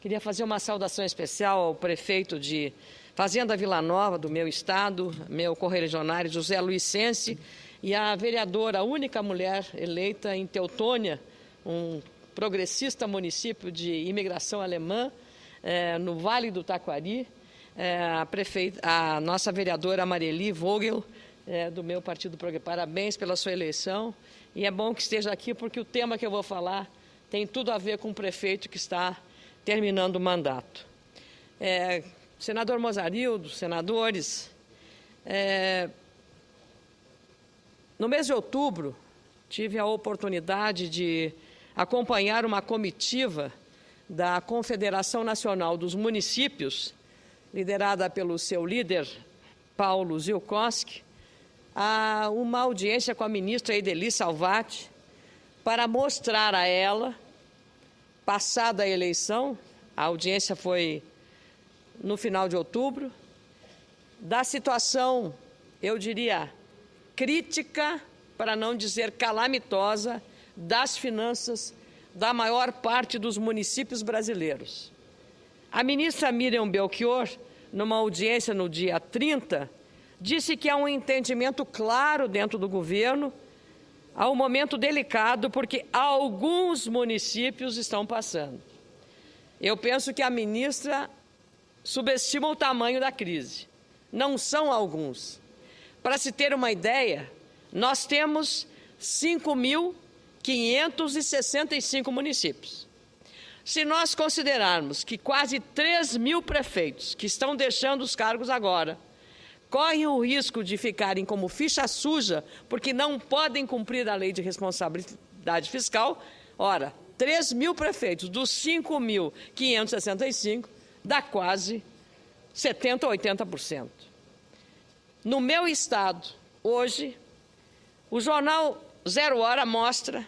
Queria fazer uma saudação especial ao prefeito de Fazenda Vila Nova, do meu estado, meu correligionário José Luiz Sense, e à vereadora, a única mulher eleita em Teutônia, um progressista município de imigração alemã, no Vale do Taquari, a nossa vereadora Marieli Vogel, do meu partido Progressista. Parabéns pela sua eleição, e é bom que esteja aqui porque o tema que eu vou falar tem tudo a ver com o prefeito que está terminando o mandato. Senador Mozarildo, senadores, no mês de outubro, tive a oportunidade de acompanhar uma comitiva da Confederação Nacional dos Municípios, liderada pelo seu líder, Paulo Zielkowski, a uma audiência com a ministra Ideli Salvati, para mostrar a ela, passada a eleição, a audiência foi no final de outubro, da situação, eu diria, crítica, para não dizer calamitosa, das finanças da maior parte dos municípios brasileiros. A ministra Miriam Belchior, numa audiência no dia 30, disse que há um entendimento claro dentro do governo, há um momento delicado, porque alguns municípios estão passando. Eu penso que a ministra subestima o tamanho da crise. Não são alguns. Para se ter uma ideia, nós temos 5.565 municípios. Se nós considerarmos que quase 3.000 prefeitos que estão deixando os cargos agora correm o risco de ficarem como ficha suja porque não podem cumprir a lei de responsabilidade fiscal, ora, 3.000 prefeitos dos 5.565 dá quase 70% ou 80%. No meu estado, hoje, o jornal Zero Hora mostra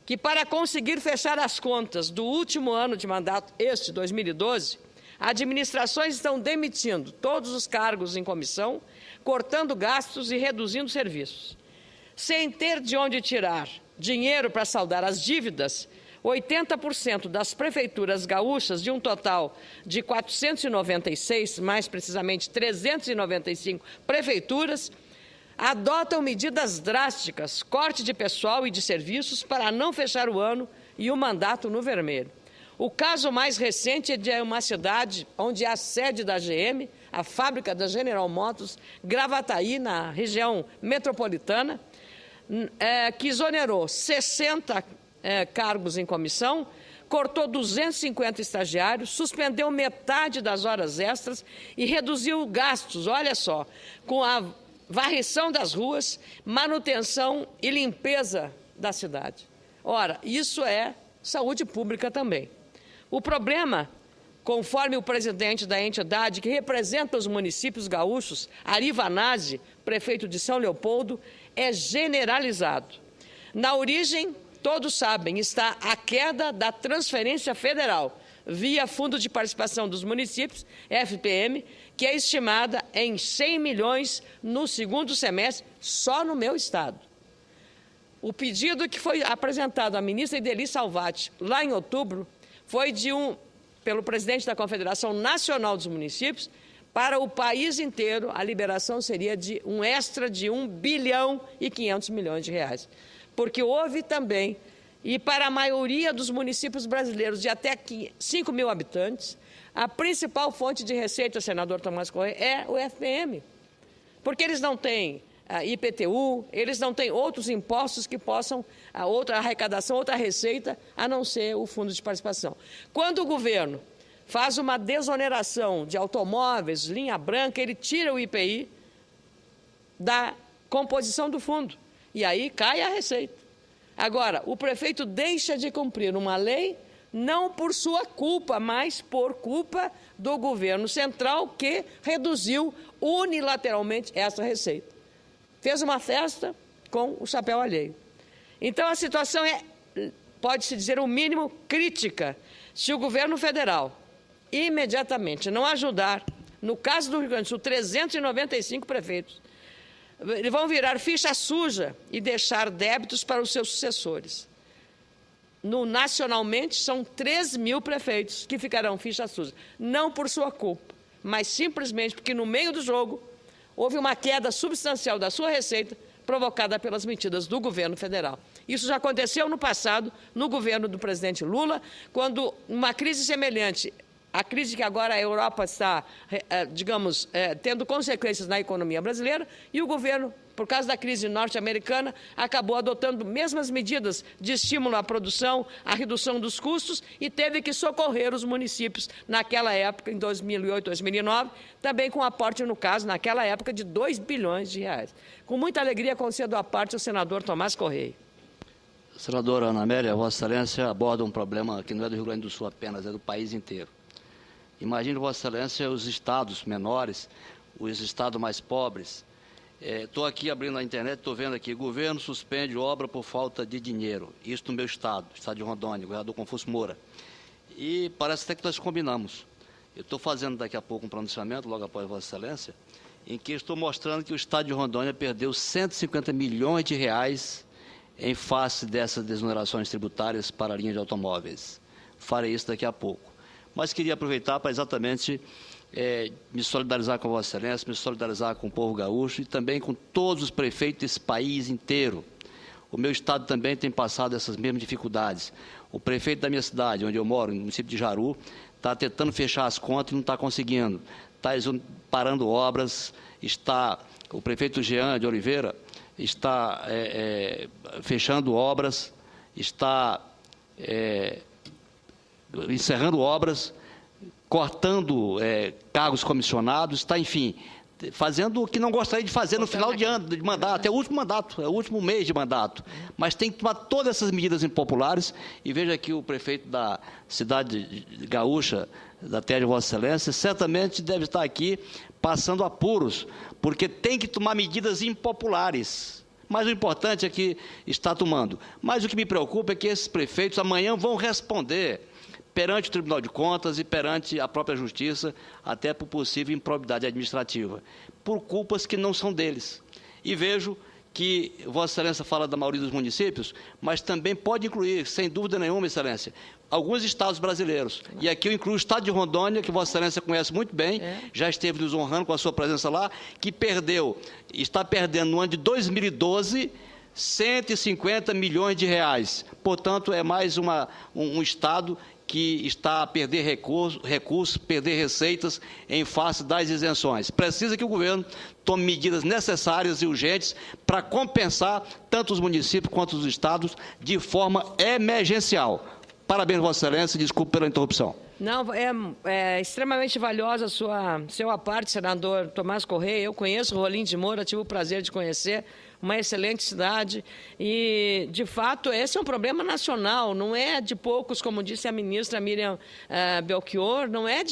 que, para conseguir fechar as contas do último ano de mandato, este 2012, administrações estão demitindo todos os cargos em comissão, cortando gastos e reduzindo serviços. Sem ter de onde tirar dinheiro para saldar as dívidas, 80% das prefeituras gaúchas, de um total de 496, mais precisamente 395 prefeituras, adotam medidas drásticas, corte de pessoal e de serviços para não fechar o ano e o mandato no vermelho. O caso mais recente é de uma cidade onde há a sede da GM, a fábrica da General Motors, Gravataí, na região metropolitana, que exonerou 60 cargos em comissão, cortou 250 estagiários, suspendeu metade das horas extras e reduziu gastos, olha só, com a varrição das ruas, manutenção e limpeza da cidade. Ora, isso é saúde pública também. O problema, conforme o presidente da entidade que representa os municípios gaúchos, Ari Vanazzi, prefeito de São Leopoldo, é generalizado. Na origem, todos sabem, está a queda da transferência federal via Fundo de Participação dos Municípios, FPM, que é estimada em 100 milhões no segundo semestre, só no meu estado. O pedido que foi apresentado à ministra Ideli Salvati, lá em outubro, foi pelo presidente da Confederação Nacional dos Municípios, para o país inteiro, a liberação seria de um extra de 1 bilhão e 500 milhões de reais. Porque houve também, e para a maioria dos municípios brasileiros de até 5 mil habitantes, a principal fonte de receita, senador Tomás Correia, é o FPM. Porque eles não têm IPTU, eles não têm outros impostos que possam, outra arrecadação, outra receita, a não ser o Fundo de Participação. Quando o governo faz uma desoneração de automóveis, linha branca, ele tira o IPI da composição do fundo. E aí cai a receita. Agora, o prefeito deixa de cumprir uma lei, não por sua culpa, mas por culpa do governo central, que reduziu unilateralmente essa receita. Fez uma festa com o chapéu alheio. Então, a situação é, pode-se dizer, o mínimo crítica. Se o governo federal imediatamente não ajudar, no caso do Rio Grande do Sul, 395 prefeitos, eles vão virar ficha suja e deixar débitos para os seus sucessores. nacionalmente, são 3 mil prefeitos que ficarão ficha suja. Não por sua culpa, mas simplesmente porque, no meio do jogo, houve uma queda substancial da sua receita provocada pelas medidas do governo federal. Isso já aconteceu no passado, no governo do presidente Lula, quando uma crise semelhante, a crise que agora a Europa está, digamos, tendo consequências na economia brasileira, e o governo, por causa da crise norte-americana, acabou adotando mesmas medidas de estímulo à produção, à redução dos custos, e teve que socorrer os municípios naquela época, em 2008, 2009, também com aporte, no caso, naquela época, de 2 bilhões de reais. Com muita alegria, concedo a parte ao senador Tomás Correia. Senadora Ana Amélia, Vossa Excelência aborda um problema que não é do Rio Grande do Sul apenas, é do país inteiro. Imagine, Vossa Excelência, os estados menores, os estados mais pobres. Estou aqui abrindo a internet, estou vendo aqui, governo suspende obra por falta de dinheiro. Isso no meu estado de Rondônia, governador Confúcio Moura. E parece até que nós combinamos. Eu estou fazendo daqui a pouco um pronunciamento, logo após Vossa Excelência, em que estou mostrando que o estado de Rondônia perdeu 150 milhões de reais em face dessas desonerações tributárias para a linha de automóveis. Farei isso daqui a pouco. Mas queria aproveitar para exatamente me solidarizar com Vossa Excelência, me solidarizar com o povo gaúcho e também com todos os prefeitos desse país inteiro. O meu estado também tem passado essas mesmas dificuldades. O prefeito da minha cidade, onde eu moro, no município de Jaru, está tentando fechar as contas e não está conseguindo. Está parando obras, o prefeito Jean de Oliveira está fechando obras, está encerrando obras, cortando cargos comissionados, está, enfim, fazendo o que não gostaria de fazer no final de ano, de mandato, é o último mandato, é o último mês de mandato. Mas tem que tomar todas essas medidas impopulares, e veja aqui o prefeito da cidade gaúcha, da terra de Vossa Excelência, certamente deve estar aqui passando apuros, porque tem que tomar medidas impopulares. Mas o importante é que está tomando. Mas o que me preocupa é que esses prefeitos amanhã vão responder perante o Tribunal de Contas e perante a própria Justiça, até por possível improbidade administrativa, por culpas que não são deles. E vejo que Vossa Excelência fala da maioria dos municípios, mas também pode incluir, sem dúvida nenhuma, Excelência, alguns estados brasileiros. E aqui eu incluo o estado de Rondônia, que Vossa Excelência conhece muito bem, já esteve nos honrando com a sua presença lá, que está perdendo no ano de 2012, 150 milhões de reais. Portanto, é mais um estado que está a perder recursos, perder receitas em face das isenções. Precisa que o governo tome medidas necessárias e urgentes para compensar tanto os municípios quanto os estados de forma emergencial. Parabéns, Vossa Excelência, e desculpe pela interrupção. Não, é extremamente valiosa a sua parte, senador Tomás Correia. Eu conheço Rolim de Moura, tive o prazer de conhecer, uma excelente cidade. E, de fato, esse é um problema nacional, não é de poucos, como disse a ministra Miriam Belchior, não é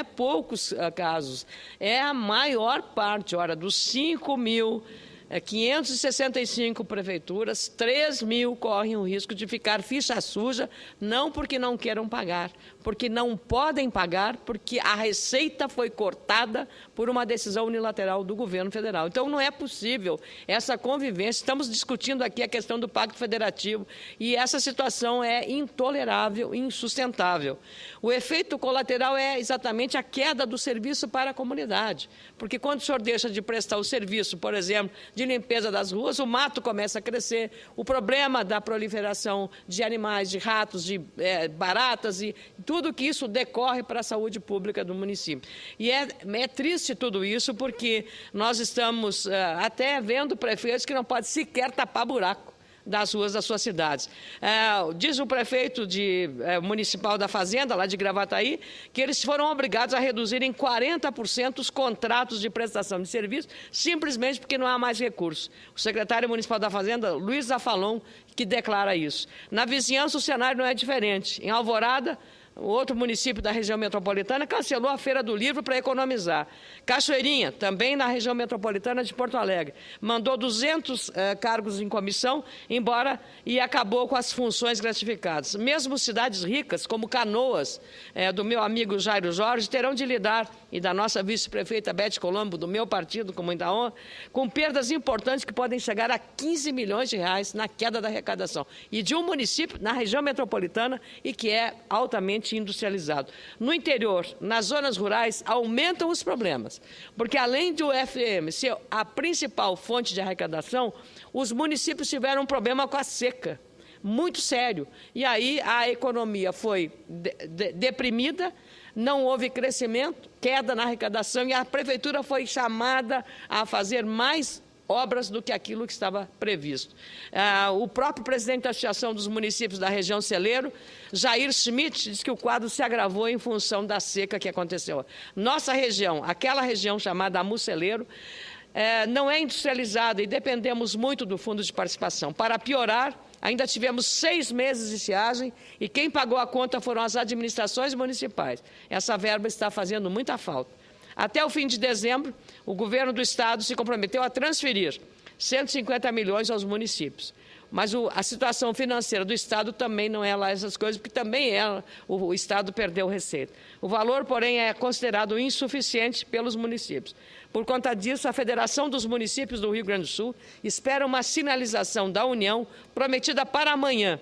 poucos casos, é a maior parte. Ora, dos 5.565 prefeituras, 3 mil correm o risco de ficar ficha suja, não porque não queiram pagar, porque não podem pagar, porque a receita foi cortada por uma decisão unilateral do governo federal. Então, não é possível essa convivência. Estamos discutindo aqui a questão do Pacto Federativo e essa situação é intolerável e insustentável. O efeito colateral é exatamente a queda do serviço para a comunidade, porque quando o senhor deixa de prestar o serviço, por exemplo, de limpeza das ruas, o mato começa a crescer, o problema da proliferação de animais, de ratos, de baratas e tudo que isso decorre para a saúde pública do município. E é triste tudo isso, porque nós estamos até vendo prefeitos que não podem sequer tapar buraco das ruas das suas cidades. Diz o prefeito municipal da Fazenda, lá de Gravataí, que eles foram obrigados a reduzir em 40% os contratos de prestação de serviço, simplesmente porque não há mais recursos. O secretário municipal da Fazenda, Luiz Afalon, que declara isso. Na vizinhança, o cenário não é diferente. Em Alvorada, outro município da região metropolitana, cancelou a Feira do Livro para economizar. Cachoeirinha, também na região metropolitana de Porto Alegre, mandou 200 cargos em comissão, embora e acabou com as funções gratificadas. Mesmo cidades ricas, como Canoas, do meu amigo Jairo Jorge, terão de lidar, e da nossa vice-prefeita Beth Colombo, do meu partido, com muita honra, com perdas importantes que podem chegar a 15 milhões de reais na queda da arrecadação. E de um município na região metropolitana e que é altamente industrializado. No interior, nas zonas rurais, aumentam os problemas, porque além do FM ser a principal fonte de arrecadação, os municípios tiveram um problema com a seca, muito sério. E aí a economia foi deprimida, não houve crescimento, queda na arrecadação e a prefeitura foi chamada a fazer mais obras do que aquilo que estava previsto. O próprio presidente da Associação dos Municípios da região Celeiro, Jair Schmidt, diz que o quadro se agravou em função da seca que aconteceu. Nossa região, aquela região chamada Amuceleiro, não é industrializada e dependemos muito do fundo de participação. Para piorar, ainda tivemos 6 meses de estiagem e quem pagou a conta foram as administrações municipais. Essa verba está fazendo muita falta. Até o fim de dezembro, o governo do Estado se comprometeu a transferir 150 milhões aos municípios. Mas a situação financeira do Estado também não é lá essas coisas, porque também o Estado perdeu receita. O valor, porém, é considerado insuficiente pelos municípios. Por conta disso, a Federação dos Municípios do Rio Grande do Sul espera uma sinalização da União prometida para amanhã.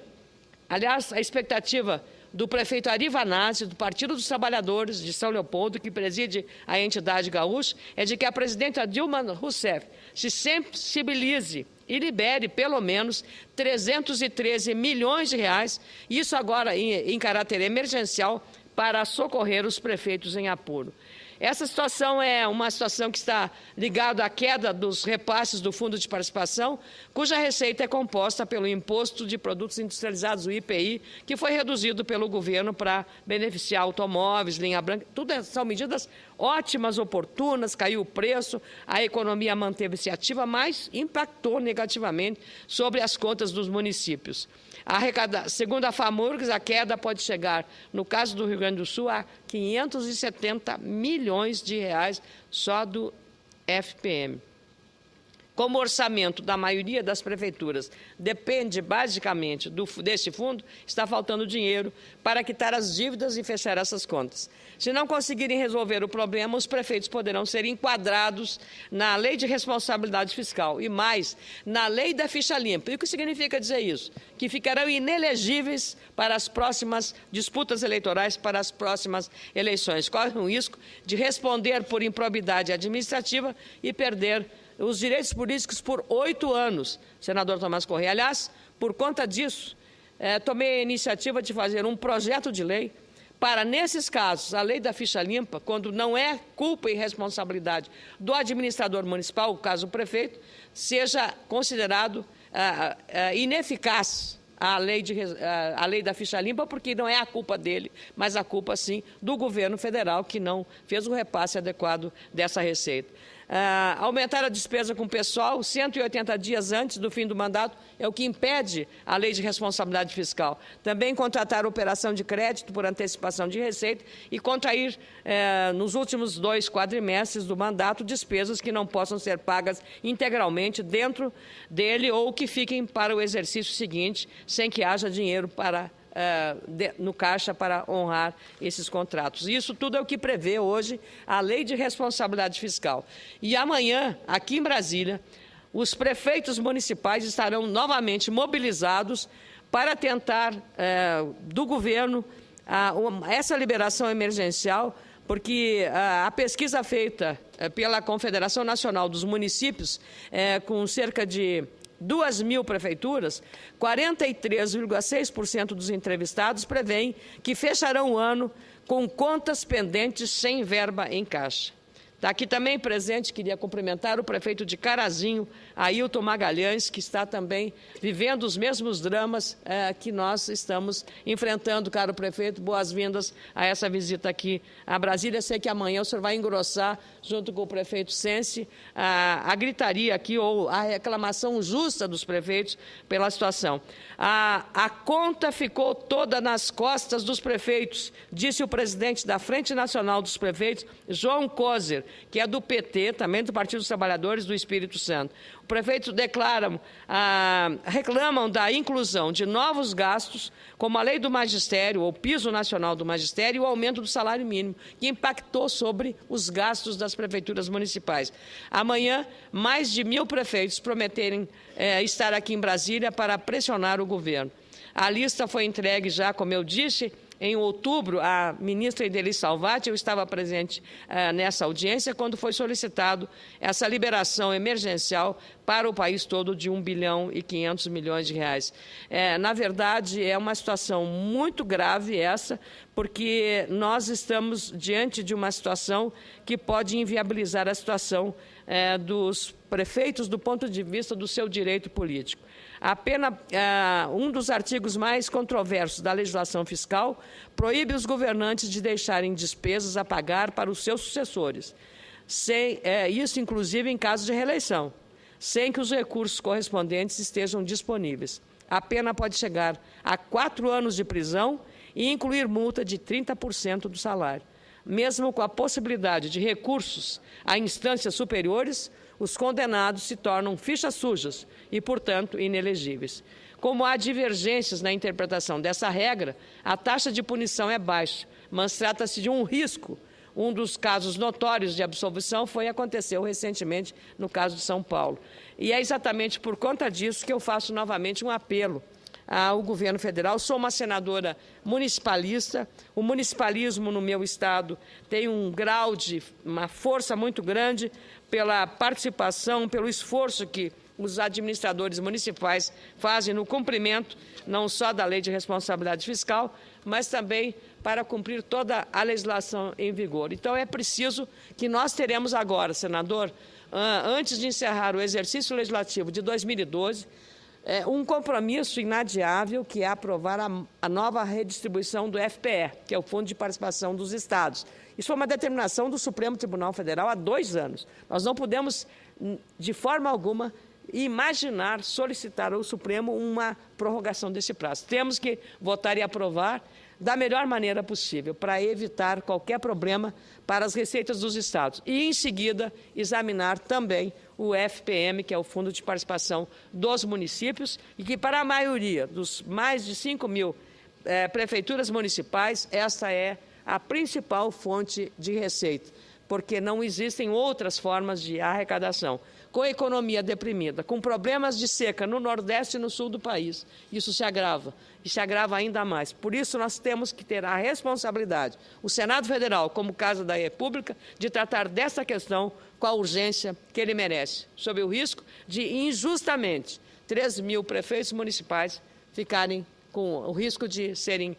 Aliás, a expectativa do prefeito Ari Vanazzi, do Partido dos Trabalhadores de São Leopoldo, que preside a entidade gaúcha, é de que a presidenta Dilma Rousseff se sensibilize e libere, pelo menos, 313 milhões de reais, isso agora em caráter emergencial, para socorrer os prefeitos em apuro. Essa situação é uma situação que está ligada à queda dos repasses do Fundo de Participação, cuja receita é composta pelo Imposto de Produtos Industrializados, o IPI, que foi reduzido pelo governo para beneficiar automóveis, linha branca. Tudo são medidas ótimas, oportunas, caiu o preço, a economia manteve-se ativa, mas impactou negativamente sobre as contas dos municípios. Segundo a FAMURGS, a queda pode chegar, no caso do Rio Grande do Sul, a 570 milhões de reais só do FPM. Como o orçamento da maioria das prefeituras depende basicamente desse fundo, está faltando dinheiro para quitar as dívidas e fechar essas contas. Se não conseguirem resolver o problema, os prefeitos poderão ser enquadrados na Lei de Responsabilidade Fiscal e mais, na Lei da Ficha Limpa. E o que significa dizer isso? Que ficarão inelegíveis para as próximas disputas eleitorais, para as próximas eleições. Correm o risco de responder por improbidade administrativa e perder os direitos políticos por 8 anos, senador Tomás Correia. Aliás, por conta disso, tomei a iniciativa de fazer um projeto de lei para, nesses casos, a lei da ficha limpa, quando não é culpa e responsabilidade do administrador municipal, o caso do prefeito, seja considerado ineficaz a lei da ficha limpa, porque não é a culpa dele, mas a culpa, sim, do governo federal, que não fez o repasse adequado dessa receita. Aumentar a despesa com o pessoal 180 dias antes do fim do mandato é o que impede a lei de responsabilidade fiscal. Também contratar operação de crédito por antecipação de receita e contrair, nos últimos 2 quadrimestres do mandato, despesas que não possam ser pagas integralmente dentro dele ou que fiquem para o exercício seguinte, sem que haja dinheiro no caixa para honrar esses contratos. Isso tudo é o que prevê hoje a Lei de Responsabilidade Fiscal. E amanhã, aqui em Brasília, os prefeitos municipais estarão novamente mobilizados para tentar, do governo, essa liberação emergencial, porque a pesquisa feita pela Confederação Nacional dos Municípios, com cerca de 2.000 prefeituras, 43,6% dos entrevistados prevêem que fecharão o ano com contas pendentes sem verba em caixa. Está aqui também presente, queria cumprimentar o prefeito de Carazinho, Ailton Magalhães, que está também vivendo os mesmos dramas que nós estamos enfrentando, caro prefeito. Boas-vindas a essa visita aqui a Brasília. Sei que amanhã o senhor vai engrossar, junto com o prefeito Sensi, a gritaria aqui, ou a reclamação justa dos prefeitos pela situação. A conta ficou toda nas costas dos prefeitos, disse o presidente da Frente Nacional dos Prefeitos, João Coser, que é do PT, também do Partido dos Trabalhadores do Espírito Santo. O prefeito reclamam da inclusão de novos gastos, como a lei do magistério, ou piso nacional do magistério, e o aumento do salário mínimo, que impactou sobre os gastos das prefeituras municipais. Amanhã, mais de 1.000 prefeitos prometerem estar aqui em Brasília para pressionar o governo. A lista foi entregue já, como eu disse, em outubro, a ministra Ideli Salvati, eu estava presente nessa audiência, quando foi solicitado essa liberação emergencial para o país todo de 1 bilhão e 500 milhões de reais. Na verdade, é uma situação muito grave essa, porque nós estamos diante de uma situação que pode inviabilizar a situação dos prefeitos do ponto de vista do seu direito político. Um dos artigos mais controversos da legislação fiscal proíbe os governantes de deixarem despesas a pagar para os seus sucessores, isso inclusive em caso de reeleição, sem que os recursos correspondentes estejam disponíveis. A pena pode chegar a 4 anos de prisão e incluir multa de 30% do salário. Mesmo com a possibilidade de recursos a instâncias superiores, os condenados se tornam fichas sujas e, portanto, inelegíveis. Como há divergências na interpretação dessa regra, a taxa de punição é baixa, mas trata-se de um risco. Um dos casos notórios de absolvição aconteceu recentemente no caso de São Paulo. E é exatamente por conta disso que eu faço novamente um apelo ao governo federal. Sou uma senadora municipalista, o municipalismo no meu estado tem um grau de uma força muito grande pela participação, pelo esforço que os administradores municipais fazem no cumprimento não só da lei de responsabilidade fiscal, mas também para cumprir toda a legislação em vigor. Então, é preciso que nós teremos agora, senador, antes de encerrar o exercício legislativo de 2012, um compromisso inadiável, que é aprovar a nova redistribuição do FPE, que é o Fundo de Participação dos Estados. Isso foi uma determinação do Supremo Tribunal Federal há 2 anos. Nós não podemos, de forma alguma, imaginar solicitar ao Supremo uma prorrogação desse prazo. Temos que votar e aprovar da melhor maneira possível, para evitar qualquer problema para as receitas dos estados. E, em seguida, examinar também o FPM, que é o Fundo de Participação dos Municípios, e que, para a maioria dos mais de 5.000 prefeituras municipais, esta é a principal fonte de receita, porque não existem outras formas de arrecadação. Com a economia deprimida, com problemas de seca no Nordeste e no Sul do país, isso se agrava, e se agrava ainda mais. Por isso, nós temos que ter a responsabilidade, o Senado Federal, como Casa da República, de tratar dessa questão com a urgência que ele merece, sob o risco de, injustamente, 3.000 prefeitos municipais ficarem com o risco de serem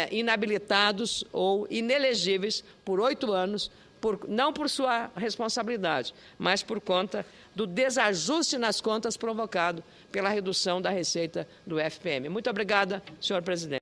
inabilitados ou inelegíveis por 8 anos, não por sua responsabilidade, mas por conta do desajuste nas contas provocado pela redução da receita do FPM. Muito obrigada, senhor presidente.